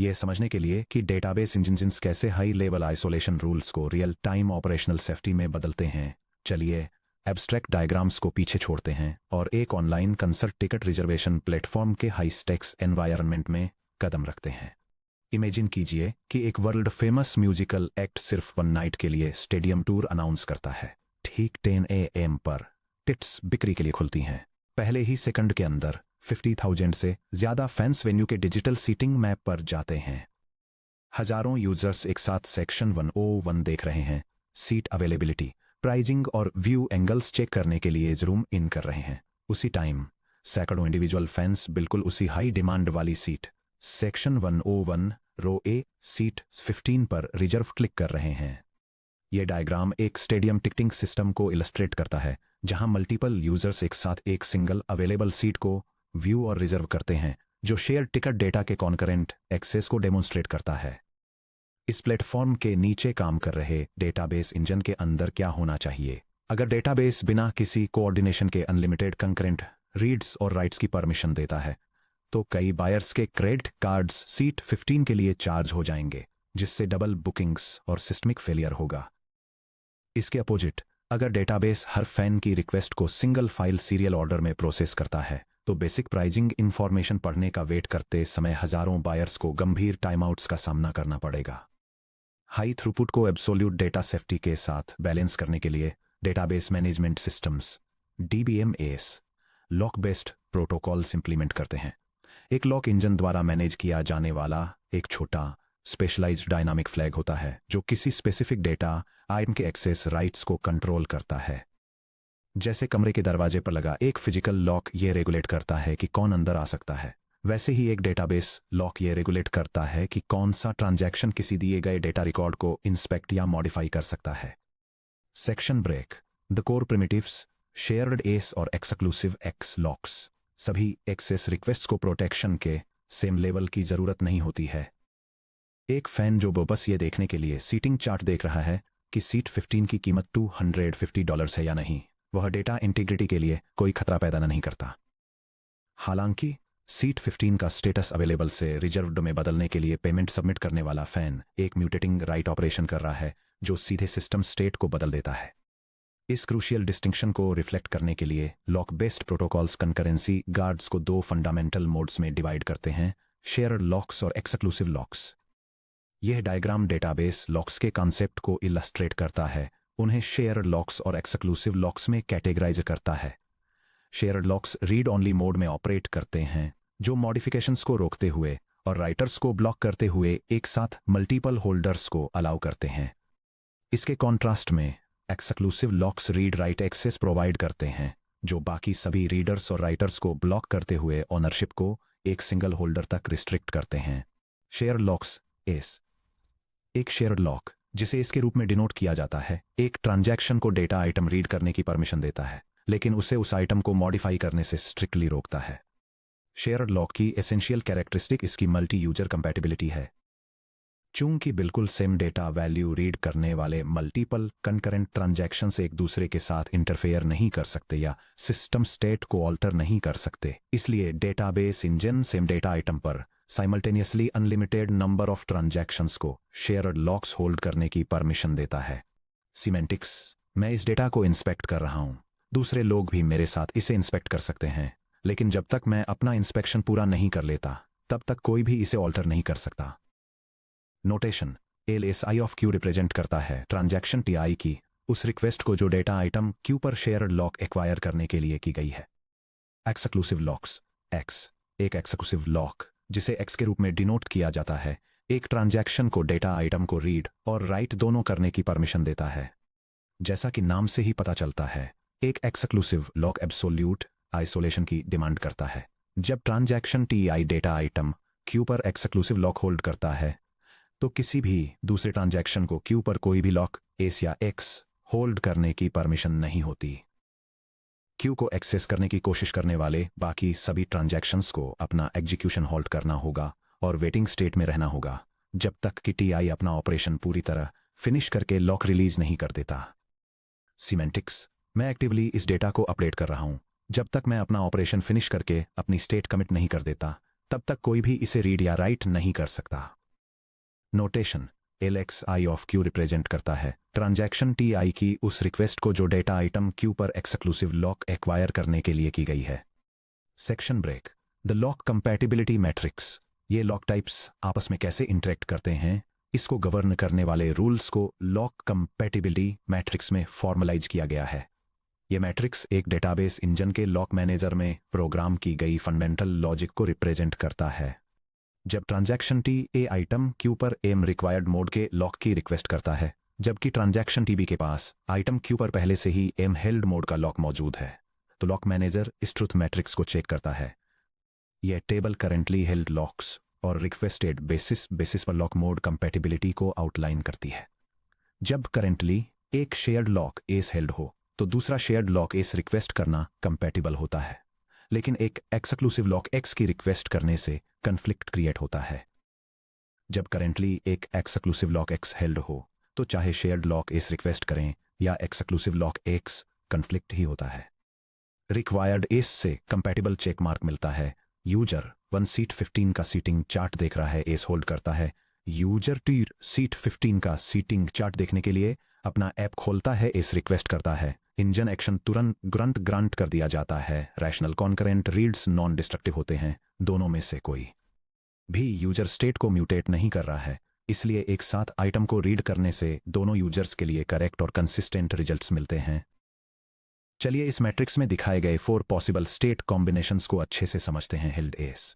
ये समझने के लिए कि डेटाबेस इंजीनियर्स कैसे हाई लेवल आइसोलेशन रूल्स को रियल टाइम ऑपरेशनल सेफ्टी में बदलते हैं, चलिए एब्स्ट्रैक्ट डायग्राम्स को पीछे छोड़ते हैं और एक online concert ticket reservation platform के हाई स्टेक्स एनवायरनमेंट में कदम रखते हैं। इमेजिन कीजिए कि एक वर्ल्ड फेमस म्यूजिकल एक्ट सिर्फ वन नाइट के लिए स्टेडियम टूर अनाउंस करता है। ठीक 10 AM पर टिकट्स बिक्री के लिए खुलती हैं। पहले ही सेकंड के अंदर 50,000 से ज्यादा फैंस वेन्यू के डिजिटल सीटिंग मैप पर जाते हैं। हजारों यूजर्स एक साथ सेक्शन 101 देख रहे हैं, सीट अवेलेबिलिटी, प्राइजिंग और व्यू एंगल्स चेक करने के लिए जूम इन कर रहे हैं। उसी टाइम सैकड़ों इंडिविजुअल फैंस बिल्कुल उसी हाई डिमांड वाली सीट सेक्शन 101 रो ए सीट 15 पर रिजर्व क्लिक कर रहे हैं। यह डायग्राम एक स्टेडियम टिकटिंग सिस्टम को इलस्ट्रेट करता है, जहां मल्टीपल यूजर्स एक साथ एक सिंगल अवेलेबल सीट को व्यू और रिजर्व करते हैं, जो शेयर टिकट डेटा के कॉन्करेंट एक्सेस को डेमोन्स्ट्रेट करता है। इस प्लेटफॉर्म के नीचे काम कर रहे डेटाबेस इंजन के अंदर क्या होना चाहिए? अगर डेटाबेस बिना किसी कोऑर्डिनेशन के अनलिमिटेड कंकरेंट रीड्स और राइट्स की परमिशन देता है, तो कई बायर्स के क्रेडिट कार्ड्स सीट 15 के लिए चार्ज हो जाएंगे, जिससे डबल बुकिंग्स और सिस्टमिक फेलियर होगा। इसके अपोजिट, अगर डेटाबेस हर फैन की रिक्वेस्ट को सिंगल फाइल सीरियल ऑर्डर में प्रोसेस करता है, तो बेसिक प्राइजिंग इंफॉर्मेशन पढ़ने का वेट करते समय हजारों बायर्स को गंभीर टाइमआउट्स का सामना करना पड़ेगा। हाई थ्रूपुट को एब्सोल्यूट डेटा सेफ्टी के साथ बैलेंस करने के लिए database management systems DBMS lock based protocols implement करते हैं। एक लॉक इंजन द्वारा मैनेज किया जाने वाला एक छोटा स्पेशलाइज्ड डायनामिक फ्लैग होता है, जो किसी स्पेसिफिक डेटा आइटम के एक्सेस राइट्स को कंट्रोल करता है। जैसे कमरे के दरवाजे पर लगा एक फिजिकल लॉक ये रेगुलेट करता है कि कौन अंदर आ सकता है, वैसे ही एक डेटाबेस लॉक ये रेगुलेट करता है कि कौन सा ट्रांजैक्शन किसी दिए गए डेटा रिकॉर्ड को इंस्पेक्ट या मॉडिफाई कर सकता है। Section break, the core primitives, shared S और एक्सक्लूसिव एक्स लॉक्स, सभी एक्सेस रिक्वेस्ट को प्रोटेक्शन के सेम लेवल की जरूरत नहीं होती है। एक फैन जो बस ये देखने के लिए सीटिंग चार्ट देख रहा है कि सीट 15 की कीमत $250 है या नहीं, वह डेटा इंटीग्रिटी के लिए कोई खतरा पैदा नहीं करता। हालांकि सीट 15 का स्टेटस अवेलेबल से रिजर्व्ड में बदलने के लिए पेमेंट सबमिट करने वाला फैन एक म्यूटेटिंग राइट ऑपरेशन कर रहा है, जो सीधे सिस्टम स्टेट को बदल देता है। इस क्रूशियल डिस्टिंक्शन को रिफ्लेक्ट करने के लिए lock based protocols concurrency guards को दो फंडामेंटल मोड्स में डिवाइड करते हैं, शेयर्ड लॉक्स और एक्सक्लूसिव लॉक्स। यह डायग्राम डेटाबेस लॉक्स के कॉन्सेप्ट को इलस्ट्रेट करता है, उन्हें शेयर्ड लॉक्स और एक्सक्लूसिव लॉक्स में कैटेगराइज करता है। Shared locks read only mode में ऑपरेट करते हैं, जो मॉडिफिकेशंस को रोकते हुए और राइटर्स को ब्लॉक करते हुए एक साथ मल्टीपल होल्डर्स को अलाउ करते हैं। इसके कॉन्ट्रास्ट में exclusive locks read write access provide करते हैं, जो बाकी सभी रीडर्स और राइटर्स को ब्लॉक करते हुए ओनरशिप को एक सिंगल होल्डर तक रिस्ट्रिक्ट करते हैं। शेयर्ड लॉक्स एस एक शेयर्ड लॉक, जिसे इसके रूप में डिनोट किया जाता है, एक ट्रांजैक्शन को डेटा आइटम रीड करने की परमिशन देता है, लेकिन उसे उस आइटम को मॉडिफाई करने से स्ट्रिक्टली रोकता है। शेयर्ड लॉक की एसेंशियल कैरेक्टरिस्टिक इसकी मल्टी यूजर कंपैटिबिलिटी है। चूंकि बिल्कुल सेम डेटा वैल्यू रीड करने वाले मल्टीपल कंकरेंट ट्रांजैक्शंस एक दूसरे के साथ इंटरफेयर नहीं कर सकते या सिस्टम स्टेट को ऑल्टर नहीं कर सकते, इसलिए database engine same data item पर simultaneously unlimited number of transactions को शेयर्ड लॉक्स होल्ड करने की परमिशन देता है। सीमेंटिक्स, मैं इस डेटा को इंस्पेक्ट कर रहा हूं, दूसरे लोग भी मेरे साथ इसे इंस्पेक्ट कर सकते हैं, लेकिन जब तक मैं अपना इंस्पेक्शन पूरा नहीं कर लेता, तब तक कोई भी इसे ऑल्टर नहीं कर सकता। Notation, LSI of Q represent करता है ट्रांजैक्शन TI की उस रिक्वेस्ट को जो डेटा आइटम Q पर शेयर्ड लॉक एक्वायर करने के लिए की गई है। एक्सक्लूसिव लॉक्स, X एक एक्सक्लूसिव लॉक, जिसे X के रूप में डिनोट किया जाता है, एक ट्रांजैक्शन को डेटा आइटम को रीड और राइट दोनों करने की परमिशन देता है। जैसा कि नाम से ही पता चलता है, एक एक्सक्लूसिव लॉक एब्सोल्यूट आइसोलेशन की डिमांड करता है। जब transaction TI data item Q पर एक्सक्लूसिव लॉक होल्ड करता है, तो किसी भी दूसरे ट्रांजैक्शन को Q पर कोई भी लॉक S या X होल्ड करने की परमिशन नहीं होती। Q को एक्सेस करने की कोशिश करने वाले बाकी सभी ट्रांजैक्शंस को अपना एग्जीक्यूशन होल्ड करना होगा और वेटिंग स्टेट में रहना होगा, जब तक कि TI अपना ऑपरेशन पूरी तरह फिनिश करके लॉक रिलीज नहीं कर देता। सीमेंटिक्स, मैं एक्टिवली इस डेटा को अपडेट कर रहा हूं, जब तक मैं अपना ऑपरेशन फिनिश करके अपनी स्टेट कमिट नहीं कर देता, तब तक कोई भी इसे रीड या राइट नहीं कर सकता। Notation LXI of Q represent करता है ट्रांजैक्शन TI की उस रिक्वेस्ट को जो डेटा आइटम Q पर एक्सक्लूसिव लॉक एक्वायर करने के लिए की गई है। Section break. The lock compatibility matrix. ये लॉक टाइप्स आपस में कैसे इंटरेक्ट करते हैं, इसको गवर्न करने वाले रूल्स को लॉक कंपैटिबिलिटी मैट्रिक्स में फॉर्मलाइज किया गया है। ये मैट्रिक्स एक डेटाबेस इंजन के लॉक मैनेजर में प्रोग्राम की गई फंडामेंटल लॉजिक को रिप्रेजेंट करता है। जब ट्रांजैक्शन TA आइटम Q पर एम रिक्वायर्ड मोड के लॉक की रिक्वेस्ट करता है, जबकि ट्रांजैक्शन TB के पास आइटम Q पर पहले से ही एम हेल्ड मोड का लॉक मौजूद है, तो लॉक मैनेजर इस ट्रुथ मैट्रिक्स को चेक करता है। यह टेबल करेंटली हेल्ड लॉक्स और रिक्वेस्टेड बेसिस पर लॉक मोड कंपैटिबिलिटी को आउटलाइन करती है। जब करेंटली एक शेयर्ड लॉक एस हेल्ड हो तो दूसरा शेयर्ड लॉक एस रिक्वेस्ट करना कंपैटिबल होता है, लेकिन एक एक्सक्लूसिव लॉक X की रिक्वेस्ट करने से कन्फ्लिक्ट क्रिएट होता है। जब करेंटली एक एक्सक्लूसिव लॉक X हेल्ड हो तो चाहे शेयर्ड लॉक एस रिक्वेस्ट करें या एक्सक्लूसिव लॉक X, कन्फ्लिक्ट ही होता है। रिक्वायर्ड एस से कंपैटिबल चेक मार्क मिलता है। यूजर 1 सीट 15 का सीटिंग चार्ट देख रहा है, एस होल्ड करता है। यूजर 2 सीट 15 का सीटिंग चार्ट देखने के लिए अपना ऐप खोलता है, एस रिक्वेस्ट करता है। इंजन एक्शन तुरंत ग्रांट कर दिया जाता है। Rational concurrent reads non destructive होते हैं, दोनों में से कोई भी यूजर स्टेट को म्यूटेट नहीं कर रहा है, इसलिए एक साथ आइटम को रीड करने से दोनों यूजर्स के लिए करेक्ट और कंसिस्टेंट रिजल्ट्स मिलते हैं। चलिए इस मैट्रिक्स में दिखाए गए 4 पॉसिबल स्टेट कॉम्बिनेशंस को अच्छे से समझते हैं। हेल्ड एस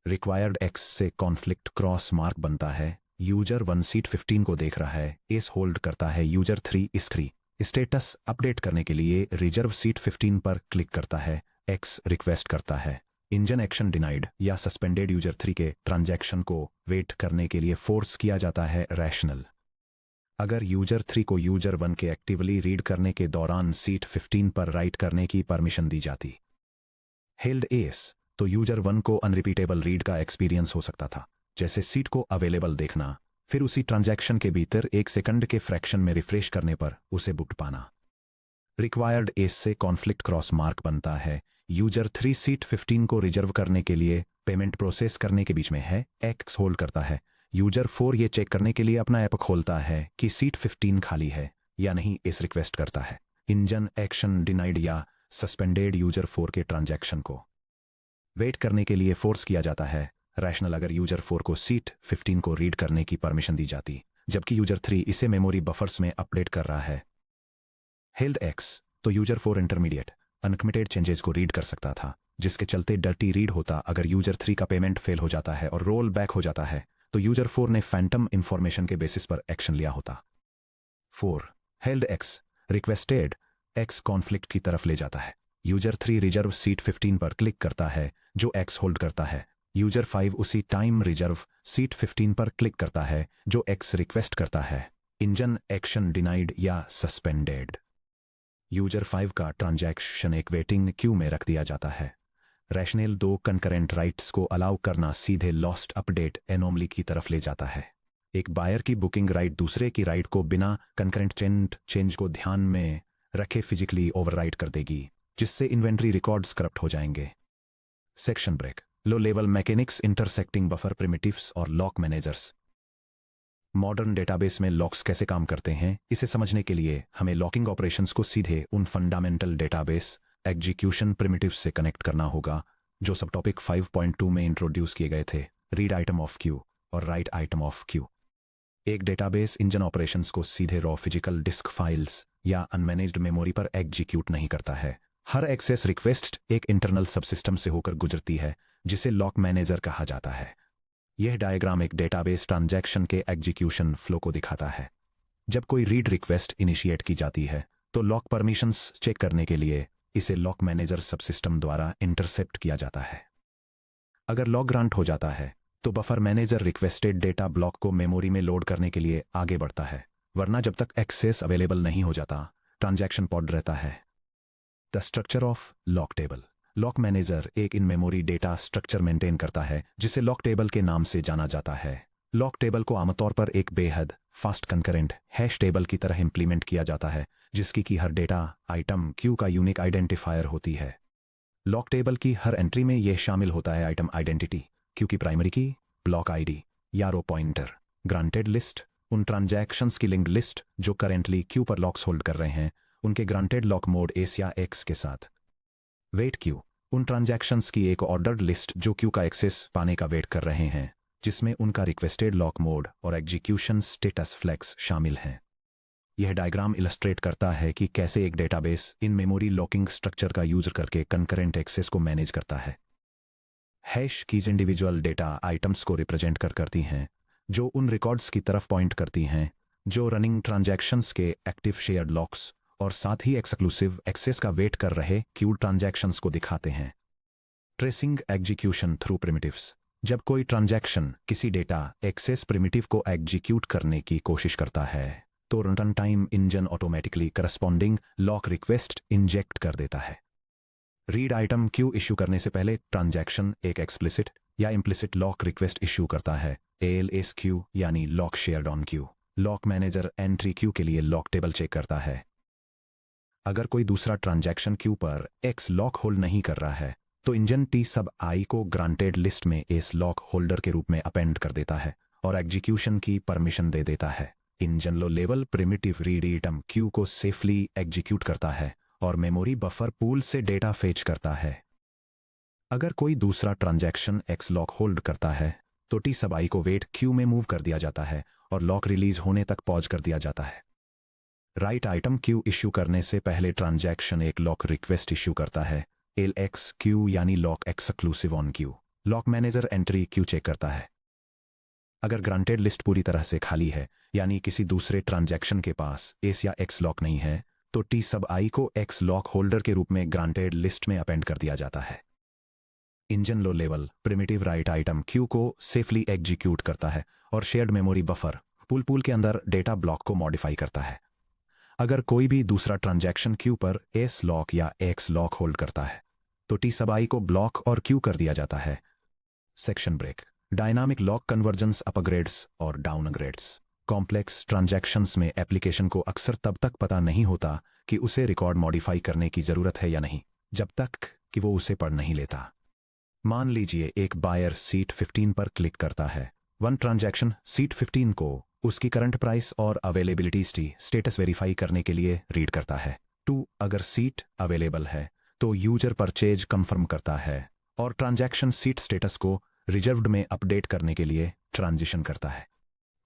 रिक्वायर्ड X से कॉन्फ्लिक्ट क्रॉस मार्क बनता है। यूजर 1 सीट 15 को देख रहा है, एस होल्ड करता है। यूजर 3 स्टेटस अपडेट करने के लिए रिजर्व सीट 15 पर क्लिक करता है, X रिक्वेस्ट करता है। इंजन एक्शन डिनाइड या सस्पेंडेड यूजर 3 के ट्रांजैक्शन को वेट करने के लिए फोर्स किया जाता है। रैशनल अगर यूजर 3 को यूजर 1 के एक्टिवली रीड करने के दौरान सीट 15 पर राइट करने की परमिशन दी जाती हेल्ड एस तो यूजर 1 को अनरिपीटेबल रीड का एक्सपीरियंस हो सकता था, जैसे सीट को अवेलेबल देखना, फिर उसी ट्रांजैक्शन के भीतर 1 सेकंड के फ्रैक्शन में रिफ्रेश करने पर उसे बुक पाना। रिक्वायर्ड एस से कॉन्फ्लिक्ट क्रॉस मार्क बनता है। यूजर 3 सीट 15 को रिजर्व करने के लिए पेमेंट प्रोसेस करने के बीच में है, X होल्ड करता है। यूजर 4 ये चेक करने के लिए अपना ऐप खोलता है कि सीट 15 खाली है या नहीं, इस रिक्वेस्ट करता है। इंजन एक्शन डिनाइड या सस्पेंडेड यूजर 4 के ट्रांजैक्शन को वेट करने के लिए फोर्स किया जाता है। रैशनल अगर यूजर 4 को सीट 15 को रीड करने की परमिशन दी जाती, जबकि यूजर 3 इसे मेमोरी बफर्स में अपडेट कर रहा है। हेल्ड X तो यूजर 4 इंटरमीडिएट अनकमिटेड चेंजेस को रीड कर सकता था, जिसके चलते डर्टी रीड होता। अगर यूजर 3 का पेमेंट फेल हो जाता है और रोल बैक हो जाता है तो यूजर 4 ने फैंटम इंफॉर्मेशन के बेसिस पर एक्शन लिया होता। 4 held X requested X conflict की तरफ ले जाता है। यूजर 3 रिजर्व सीट 15 पर क्लिक करता है, जो X होल्ड करता है। यूजर 5 उसी टाइम रिजर्व सीट 15 पर क्लिक करता है, जो X रिक्वेस्ट करता है। इंजन एक्शन डिनाइड या सस्पेंडेड यूजर 5 का ट्रांजैक्शन एक वेटिंग क्यू में रख दिया जाता है। रैशनल 2 कंकरेंट राइट्स को अलाउ करना सीधे लॉस्ट अपडेट एनोमली की तरफ ले जाता है। एक बायर की बुकिंग राइट दूसरे की राइट को बिना कंकरेंट चेंज को ध्यान में रखे फिजिकली ओवरराइट कर देगी, जिससे इन्वेंट्री रिकॉर्ड्स करप्ट हो जाएंगे। Section break. Low level mechanics intersecting buffer primitives और लॉक मैनेजर्स। मॉडर्न डेटाबेस में लॉक्स कैसे काम करते हैं, इसे समझने के लिए हमें लॉकिंग ऑपरेशंस को सीधे उन फंडामेंटल डेटाबेस एग्जीक्यूशन प्रिमिटिव्स से कनेक्ट करना होगा जो सब टॉपिक 5.2 में इंट्रोड्यूस किए गए थे, रीड आइटम ऑफ क्यू और राइट आइटम ऑफ क्यू। एक डेटाबेस इंजन ऑपरेशंस को सीधे रॉ फिजिकल डिस्क फाइल्स या अनमैनेज्ड मेमोरी पर एग्जीक्यूट नहीं करता है। हर एक्सेस रिक्वेस्ट एक इंटरनल सबसिस्टम से होकर गुजरती है, जिसे लॉक मैनेजर कहा जाता है। यह डायग्राम एक डेटाबेस ट्रांजैक्शन के एग्जीक्यूशन फ्लो को दिखाता है। जब कोई रीड रिक्वेस्ट इनिशिएट की जाती है तो लॉक परमिशंस चेक करने के लिए इसे लॉक मैनेजर सबसिस्टम द्वारा इंटरसेप्ट किया जाता है। अगर लॉक ग्रांट हो जाता है तो buffer manager requested data block को मेमोरी में लोड करने के लिए आगे बढ़ता है, वरना जब तक एक्सेस अवेलेबल नहीं हो जाता ट्रांजैक्शन पॉड रहता है। The structure of lock table. Lock manager एक in memory data structure maintain करता है जिसे लॉक टेबल के नाम से जाना जाता है। लॉक टेबल को आमतौर पर एक बेहद फास्ट कंकरेंट हैश टेबल की तरह इंप्लीमेंट किया जाता है, जिसकी की हर डेटा आइटम क्यू का यूनिक आइडेंटिफायर होती है। लॉक टेबल की हर एंट्री में यह शामिल होता है आइटम आइडेंटिटी, क्यू की प्राइमरी की, ब्लॉक आईडी या रो पॉइंटर, ग्रांटेड लिस्ट उन ट्रांजैक्शंस की लिंक्ड लिस्ट जो करेंटली क्यू पर लॉक्स होल्ड कर रहे हैं, उनके ग्रांटेड लॉक मोड एस या एक्स के साथ। वेट क्यू उन ट्रांजैक्शंस की एक ऑर्डर्ड लिस्ट जो क्यू का एक्सेस पाने का वेट कर रहे हैं, जिसमें उनका रिक्वेस्टेड लॉक मोड और एग्जीक्यूशन स्टेटस फ्लैग्स शामिल हैं। यह डायग्राम इलस्ट्रेट करता है कि कैसे एक database in memory locking structure का यूज करके कंकरेंट एक्सेस को मैनेज करता है। Hash keys individual data items को रिप्रेजेंट करती हैं, जो उन रिकॉर्ड्स की तरफ पॉइंट करती हैं जो रनिंग ट्रांजैक्शंस के एक्टिव शेयर्ड लॉक्स और साथ ही एक्सक्लूसिव एक्सेस का वेट कर रहे क्यू ट्रांजैक्शंस को दिखाते हैं। ट्रेसिंग एग्जीक्यूशन थ्रू प्रिमिटिव्स जब कोई ट्रांजैक्शन किसी डेटा एक्सेस प्रिमिटिव को एग्जीक्यूट करने की कोशिश करता है, तो run time engine automatically corresponding lock request inject कर देता है। रीड आइटम क्यू इश्यू करने से पहले ट्रांजैक्शन एक एक्सप्लिसिट या इम्प्लिसिट लॉक रिक्वेस्ट इश्यू करता है, ALSQ यानी lock shared on Q. Lock manager entry Q के लिए लॉक टेबल चेक करता है। अगर कोई दूसरा ट्रांजैक्शन क्यू पर एक्स लॉक होल्ड नहीं कर रहा है, तो इंजन टी सब आई को ग्रांटेड लिस्ट में एस लॉक होल्डर के रूप में अपेंड कर देता है और एग्जीक्यूशन की परमिशन दे देता है। Engine low level primitive read item Q को सेफली एग्जीक्यूट करता है और मेमोरी बफर पूल से डेटा फेच करता है। अगर कोई दूसरा ट्रांजैक्शन एक्स लॉक होल्ड करता है, तो टी सब आई को वेट क्यू में मूव कर दिया जाता है और लॉक रिलीज होने तक पॉज कर दिया जाता है। राइट आइटम क्यू इश्यू करने से पहले ट्रांजैक्शन एक लॉक रिक्वेस्ट इश्यू करता है, LXQ यानी lock exclusive on Q. Lock manager entry Q check करता है। अगर ग्रांटेड लिस्ट पूरी तरह से खाली है, यानी किसी दूसरे ट्रांजैक्शन के पास एस या एक्स लॉक नहीं है, तो टी सब आई को एक्स लॉक होल्डर के रूप में ग्रांटेड लिस्ट में अपेंड कर दिया जाता है। Engine low level primitive right item Q को सेफली एग्जीक्यूट करता है और शेयर्ड मेमोरी बफर पूल के अंदर डेटा ब्लॉक को मॉडिफाई करता है। अगर कोई भी दूसरा ट्रांजैक्शन क्यू पर एस लॉक या एक्स लॉक होल्ड करता है, तो टी सब आई को ब्लॉक और क्यू कर दिया जाता है। Section break dynamic lock convergence upgrades और डाउनग्रेड्स। कॉम्प्लेक्स ट्रांजैक्शंस में एप्लीकेशन को अक्सर तब तक पता नहीं होता कि उसे रिकॉर्ड मॉडिफाई करने की जरूरत है या नहीं, जब तक कि वो उसे पढ़ नहीं लेता। मान लीजिए एक बायर सीट 15 पर क्लिक करता है। वन ट्रांजैक्शन सीट 15 को उसकी करंट प्राइस और अवेलेबिलिटी स्टेटस वेरीफाई करने के लिए रीड करता है। 2 अगर सीट अवेलेबल है तो यूजर परचेज कंफर्म करता है और ट्रांजैक्शन सीट स्टेटस को रिजर्व्ड में अपडेट करने के लिए ट्रांजिशन करता है।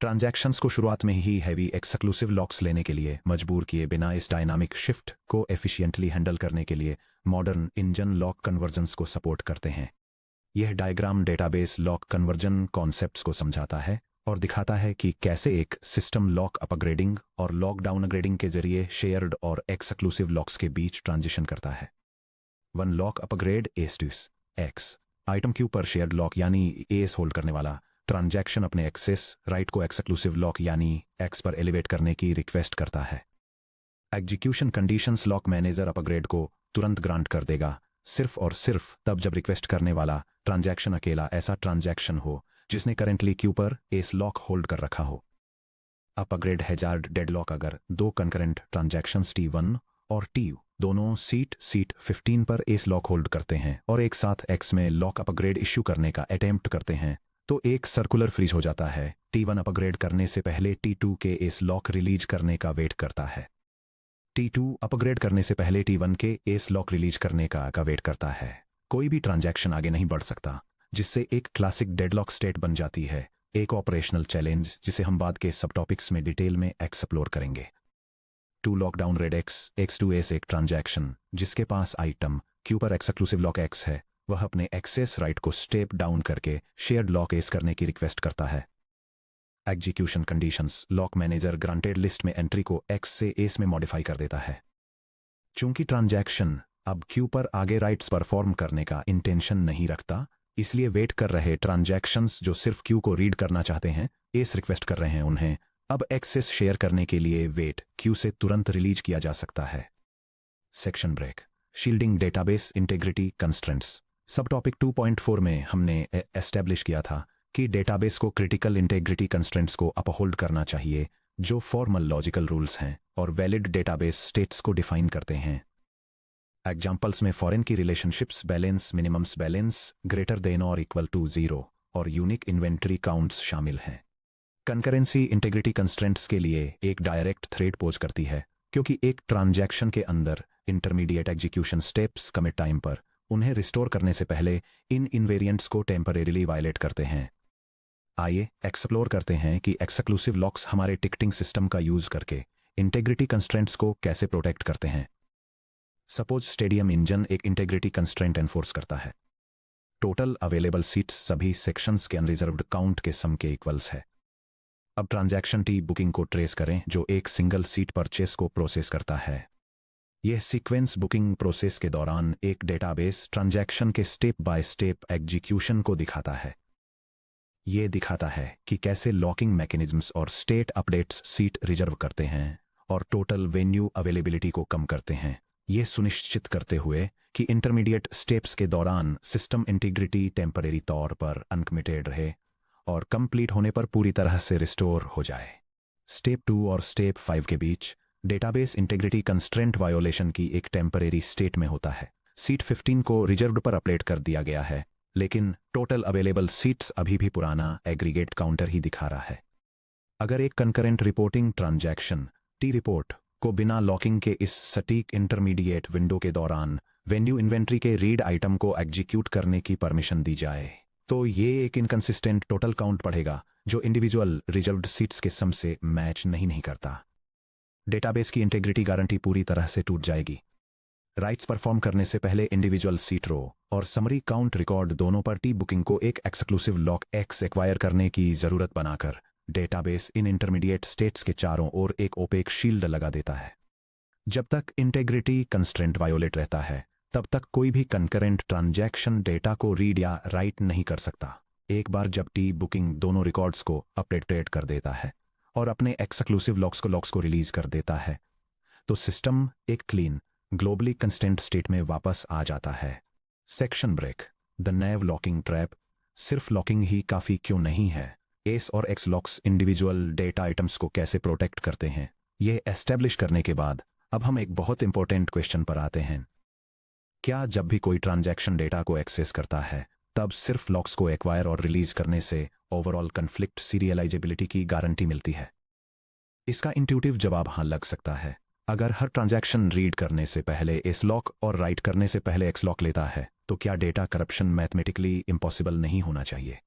ट्रांजैक्शंस को शुरुआत में ही हैवी एक्सक्लूसिव लॉक्स लेने के लिए मजबूर किए बिना इस डायनामिक शिफ्ट को एफिशिएंटली हैंडल करने के लिए मॉडर्न इंजन लॉक कन्वर्जन्स को सपोर्ट करते हैं। यह diagram database lock conversion concepts को समझाता है और दिखाता है कि कैसे एक सिस्टम लॉक अपग्रेडिंग और लॉक डाउनग्रेडिंग के जरिए शेयर्ड और एक्सक्लूसिव लॉक्स के बीच ट्रांजिशन करता है। One lock upgrade S x item Q पर शेयर्ड लॉक यानी एस होल्ड करने वाला ट्रांजैक्शन अपने एक्सेस राइट को एक्सक्लूसिव लॉक यानी एक्स पर एलिवेट करने की रिक्वेस्ट करता है। Execution conditions lock manager upgrade को तुरंत ग्रांट कर देगा, सिर्फ और सिर्फ तब जब रिक्वेस्ट करने वाला ट्रांजैक्शन अकेला ऐसा ट्रांजैक्शन हो जिसने करेंटली क्यू पर एस लॉक होल्ड कर रखा हो। अपग्रेड हैजार्ड डेडलॉक अगर दो कंकरेंट ट्रांजैक्शंस T1 और T दोनों सीट 15 पर एस लॉक होल्ड करते हैं और एक साथ एक्स में लॉक अपग्रेड इश्यू करने का अटेम्प्ट करते हैं, तो एक सर्कुलर फ्रीज हो जाता है। T1 अपग्रेड करने से पहले T2 के एस लॉक रिलीज करने का वेट करता है। T2 अपग्रेड करने से पहले T1 के एस लॉक रिलीज करने का वेट करता है। कोई भी ट्रांजैक्शन आगे नहीं बढ़ सकता, जिससे एक क्लासिक डेडलॉक स्टेट बन जाती है, एक ऑपरेशनल चैलेंज जिसे हम बाद के सब टॉपिक्स में डिटेल में एक्सप्लोर करेंगे। टू लॉकडाउन रेड X2S एक ट्रांजैक्शन जिसके पास आइटम क्यू पर एक्सक्लूसिव लॉक X है, वह अपने एक्सेस राइट को स्टेप डाउन करके शेयर्ड लॉक एस करने की रिक्वेस्ट करता है। Execution conditions lock manager granted list में एंट्री को X से एस में मॉडिफाई कर देता है। चूंकि ट्रांजैक्शन अब क्यू पर आगे राइट्स परफॉर्म करने का इंटेंशन नहीं रखता, इसलिए वेट कर रहे ट्रांजैक्शंस जो सिर्फ क्यू को रीड करना चाहते हैं, एस रिक्वेस्ट कर रहे हैं, उन्हें अब एक्सेस शेयर करने के लिए वेट क्यू से तुरंत रिलीज किया जा सकता है। Section break shielding database integrity constraints. Sub topic 2.4 में हमने एस्टेब्लिश किया था कि डेटाबेस को क्रिटिकल इंटेग्रिटी कंस्ट्रेंट्स को अपहोल्ड करना चाहिए, जो फॉर्मल लॉजिकल रूल्स हैं और वैलिड डेटाबेस स्टेट्स को डिफाइन करते हैं। एग्जाम्पल्स में foreign key relationships balance, minimums balance, greater than और इक्वल टू जीरो और यूनिक इन्वेंट्री काउंट्स शामिल हैं। कंकरेंसी इंटीग्रिटी कंस्ट्रेंट्स के लिए एक डायरेक्ट थ्रेड पोज करती है, क्योंकि एक ट्रांजैक्शन के अंदर intermediate execution steps commit time पर उन्हें रिस्टोर करने से पहले इन इनवेरिएंट्स को टेम्परेरीली वायलेट करते हैं। आइए एक्सप्लोर करते हैं कि एक्सक्लूसिव लॉक्स हमारे टिकटिंग सिस्टम का यूज करके इंटेग्रिटी कंस्ट्रेंट्स को कैसे प्रोटेक्ट करते हैं। सपोज स्टेडियम इंजन एक इंटेग्रिटी कंस्ट्रेंट एनफोर्स करता है। टोटल अवेलेबल सीट्स सभी सेक्शंस के अनरिजर्व्ड काउंट के सम के इक्वल्स है। अब ट्रांजैक्शन टी बुकिंग को ट्रेस करें जो एक सिंगल सीट परचेस को प्रोसेस करता है। यह सीक्वेंस बुकिंग प्रोसेस के दौरान एक डेटाबेस ट्रांजैक्शन के स्टेप बाय स्टेप एग्जीक्यूशन को दिखाता है। यह दिखाता है कि कैसे लॉकिंग मैकेनिज्म्स और स्टेट अपडेट्स सीट रिजर्व करते हैं और टोटल वेन्यू अवेलेबिलिटी को कम करते हैं, यह सुनिश्चित करते हुए कि इंटरमीडिएट स्टेप्स के दौरान सिस्टम इंटीग्रिटी टेम्परेरी तौर पर अनकमिटेड रहे और कंप्लीट होने पर पूरी तरह से रिस्टोर हो जाए। स्टेप 2 और स्टेप 5 के बीच डेटाबेस इंटीग्रिटी कंस्ट्रेंट वायोलेशन की एक टेम्परेरी स्टेट में होता है। सीट 15 को रिजर्व्ड पर अपडेट कर दिया गया है, लेकिन टोटल अवेलेबल सीट्स अभी भी पुराना एग्रीगेट काउंटर ही दिखा रहा है। अगर एक concurrent reporting transaction T report को बिना लॉकिंग के इस सटीक इंटरमीडिएट विंडो के दौरान वेन्यू इन्वेंट्री के रीड आइटम को एग्जीक्यूट करने की परमिशन दी जाए, तो ये एक इनकंसिस्टेंट टोटल काउंट पढ़ेगा जो इंडिविजुअल रिजर्व्ड सीट्स के सम से मैच नहीं करता। डेटाबेस की इंटीग्रिटी गारंटी पूरी तरह से टूट जाएगी। राइट्स परफॉर्म करने से पहले इंडिविजुअल सीट रो और समरी काउंट रिकॉर्ड दोनों पर टी बुकिंग को एक एक्सक्लूसिव लॉक एक्स एक्वायर करने की जरूरत बनाकर डेटाबेस इन इंटरमीडिएट स्टेट्स के चारों ओर एक ओपेक शील्ड लगा देता है। जब तक इंटेग्रिटी कंस्ट्रेंट वायोलेट रहता है, तब तक कोई भी कंकरेंट ट्रांजैक्शन डेटा को रीड या राइट नहीं कर सकता। एक बार जब टी बुकिंग दोनों रिकॉर्ड्स को अपडेट कर देता है और अपने एक्सक्लूसिव लॉक्स को रिलीज कर देता है, तो सिस्टम एक क्लीन ग्लोबली कंस्टेंट स्टेट में वापस आ जाता है। Section break, the naive locking trap. सिर्फ लॉकिंग ही काफी क्यों नहीं है? एस और X locks individual data items को कैसे प्रोटेक्ट करते हैं, यह एस्टेब्लिश करने के बाद अब हम एक बहुत इंपॉर्टेंट क्वेश्चन पर आते हैं। क्या जब भी कोई ट्रांजैक्शन डेटा को एक्सेस करता है, तब सिर्फ लॉक्स को एक्वायर और रिलीज करने से ओवरऑल कन्फ्लिक्ट सीरियलाइजेबिलिटी की गारंटी मिलती है? इसका इंट्यूटिव जवाब हाँ लग सकता है। अगर हर ट्रांजैक्शन रीड करने से पहले एस लॉक और राइट करने से पहले एक्स लॉक लेता है, तो क्या डेटा करप्शन मैथमेटिकली इम्पॉसिबल नहीं होना चाहिए?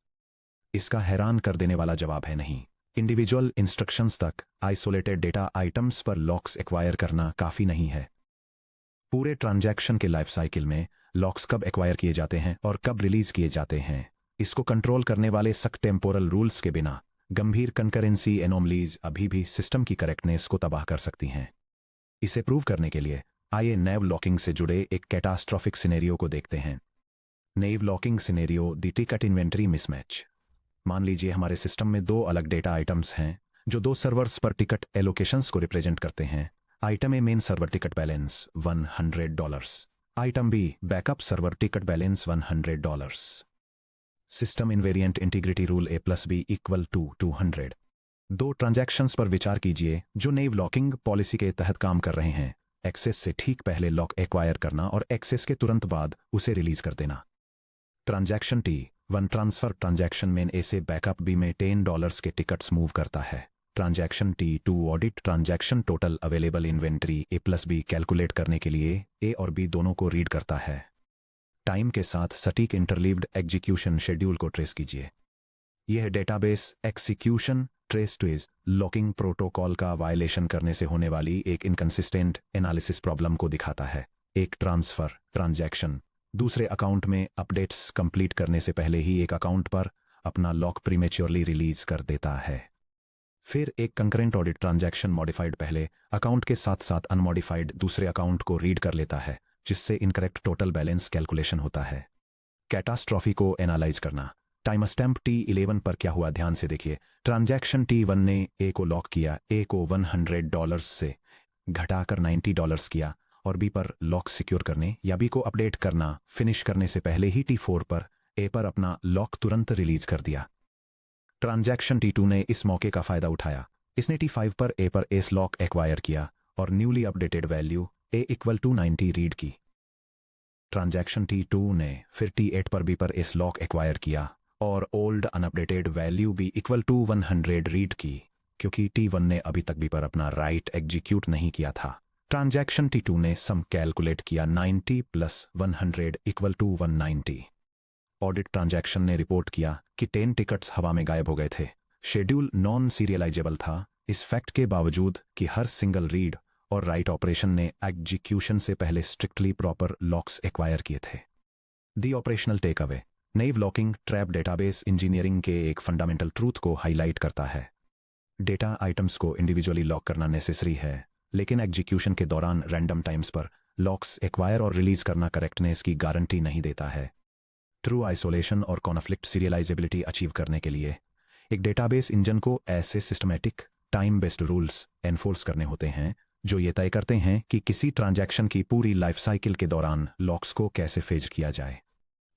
इसका हैरान कर देने वाला जवाब है नहीं। इंडिविजुअल इंस्ट्रक्शंस तक आइसोलेटेड डेटा आइटम्स पर लॉक्स एक्वायर करना काफी नहीं है। पूरे ट्रांजैक्शन के लाइफ साइकिल में लॉक्स कब एक्वायर किए जाते हैं और कब रिलीज किए जाते हैं, इसको कंट्रोल करने वाले सख्त टेम्पोरल रूल्स के बिना गंभीर कंकरेंसी एनोमलीज अभी भी सिस्टम की करेक्टनेस को तबाह कर सकती हैं। इसे प्रूव करने के लिए आइए नैव लॉकिंग से जुड़े एक कैटास्ट्रोफिक सिनेरियो को देखते हैं। Naive locking scenario, the ticket inventory mismatch. मान लीजिए हमारे सिस्टम में दो अलग डेटा आइटम्स हैं जो दो सर्वर्स पर टिकट एलोकेशंस को रिप्रेजेंट करते हैं। Item A main server ticket balance $100, item B backup server ticket balance $100। System invariant integrity rule A+B = 200। दो ट्रांजैक्शंस पर विचार कीजिए जो नैव लॉकिंग पॉलिसी के तहत काम कर रहे हैं। एक्सेस से ठीक पहले लॉक एक्वायर करना और एक्सेस के तुरंत बाद उसे रिलीज कर देना। Transaction T1 transfer transaction main A से बैकअप बी में $10 के टिकट्स मूव करता है। Transaction T2 audit transaction total available inventory A+B calculate करने के लिए ए और बी दोनों को रीड करता है। टाइम के साथ सटीक इंटरलीव्ड एग्जीक्यूशन शेड्यूल को ट्रेस कीजिए। यह database execution trace two phase locking protocol का वायलेशन करने से होने वाली एक इनकंसिस्टेंट एनालिसिस प्रॉब्लम को दिखाता है। एक ट्रांसफर ट्रांजैक्शन दूसरे अकाउंट में अपडेट्स कंप्लीट करने से पहले ही एक अकाउंट पर अपना लॉक प्रीमेच्योरली रिलीज कर देता है। फिर एक कंकरेंट ऑडिट ट्रांजैक्शन मॉडिफाइड पहले अकाउंट के साथ साथ अनमॉडिफाइड दूसरे अकाउंट को रीड कर लेता है, जिससे इनकरेक्ट टोटल बैलेंस कैलकुलेशन होता है। कैटास्ट्रॉफी को एनालाइज करना। टाइम स्टैम्प T11 पर क्या हुआ ध्यान से देखिए। ट्रांजैक्शन T1 ने ए को लॉक किया, ए को $100 से घटाकर $90 किया और बी पर लॉक सिक्योर करने या बी को अपडेट करना फिनिश करने से पहले ही T4 पर ए पर अपना लॉक तुरंत रिलीज कर दिया। ट्रांजैक्शन T2 ने इस मौके का फायदा उठाया। इसने T5 पर ए पर एस लॉक एक्वायर किया और newly updated value A = 90 read की। ट्रांजैक्शन T2 ने फिर T8 पर भी पर इस लॉक एक्वायर किया और ओल्ड अनअपडेटेड वैल्यू भी इक्वल टू 100 रीड की, क्योंकि T1 ने अभी तक भी पर अपना राइट एग्जीक्यूट नहीं किया था। ट्रांजैक्शन T2 ने सम कैलकुलेट किया 90 plus 100 equal to 190। Audit transaction ने रिपोर्ट किया कि 10 टिकट्स हवा में गायब हो गए थे। शेड्यूल नॉन सीरियलाइजेबल था, इस फैक्ट के बावजूद कि हर सिंगल रीड और राइट ऑपरेशन ने एग्जीक्यूशन से पहले स्ट्रिक्टली प्रॉपर लॉक्स एक्वायर किए थे। दी ऑपरेशनल टेक अवे नैव लॉकिंग ट्रैप डेटाबेस इंजीनियरिंग के एक फंडामेंटल ट्रूथ को हाईलाइट करता है। डेटा आइटम्स को इंडिविजुअली लॉक करना नेसेसरी है, लेकिन एग्जीक्यूशन के दौरान रैंडम टाइम्स पर लॉक्स एक्वायर और रिलीज करना करेक्टनेस की गारंटी नहीं देता है। ट्रू आइसोलेशन और कॉन्फ्लिक्ट सीरियलाइजेबिलिटी अचीव करने के लिए एक डेटाबेस इंजन को ऐसे systematic time based rules enforce करने होते हैं जो ये तय करते हैं कि किसी ट्रांजैक्शन की पूरी लाइफ साइकिल के दौरान लॉक्स को कैसे फेज किया जाए।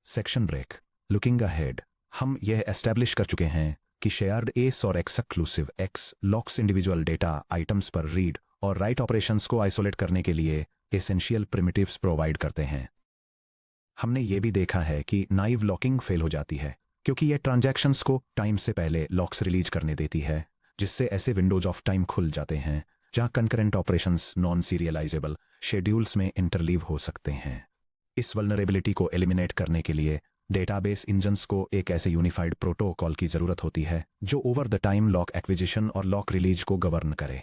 सेक्शन ब्रेक लुकिंग अहेड हम यह एस्टैब्लिश कर चुके हैं कि शेयर्ड एस और exclusive X locks individual data items पर रीड और राइट ऑपरेशंस को आइसोलेट करने के लिए एसेंशियल प्रिमिटिव्स प्रोवाइड करते हैं। हमने ये भी देखा है कि नाइव लॉकिंग फेल हो जाती है क्योंकि यह ट्रांजैक्शंस को टाइम से पहले लॉक्स रिलीज करने देती है, जिससे ऐसे विंडोज ऑफ टाइम खुल जाते हैं जहां concurrent operations non serialisable schedules में इंटरलीव हो सकते हैं। इस वल्नरेबिलिटी को एलिमिनेट करने के लिए डेटाबेस इंजन्स को एक ऐसे यूनिफाइड प्रोटोकॉल की जरूरत होती है जो over the time lock acquisition और लॉक रिलीज को गवर्न करे।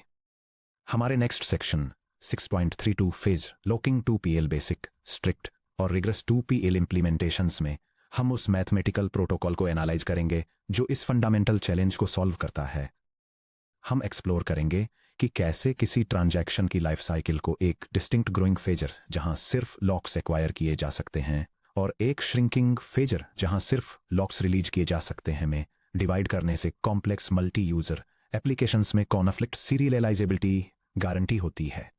हमारे next section 6.32 phase locking 2PL basic strict और रिग्रेस 2PL इम्प्लीमेंटेशंस में हम उस मैथमेटिकल प्रोटोकॉल को एनालाइज करेंगे जो इस फंडामेंटल चैलेंज को सॉल्व करता है। हम एक्सप्लोर करेंगे कि कैसे किसी ट्रांजैक्शन की लाइफ साइकिल को एक डिस्टिंक्ट ग्रोइंग फेजर जहां सिर्फ लॉक्स एक्वायर किए जा सकते हैं और एक श्रिंकिंग फेजर जहां सिर्फ लॉक्स रिलीज किए जा सकते हैं में डिवाइड करने से कॉम्प्लेक्स मल्टी यूजर एप्लीकेशंस में कॉन्फ्लिक्ट सीरियलाइजेबिलिटी गारंटी होती है।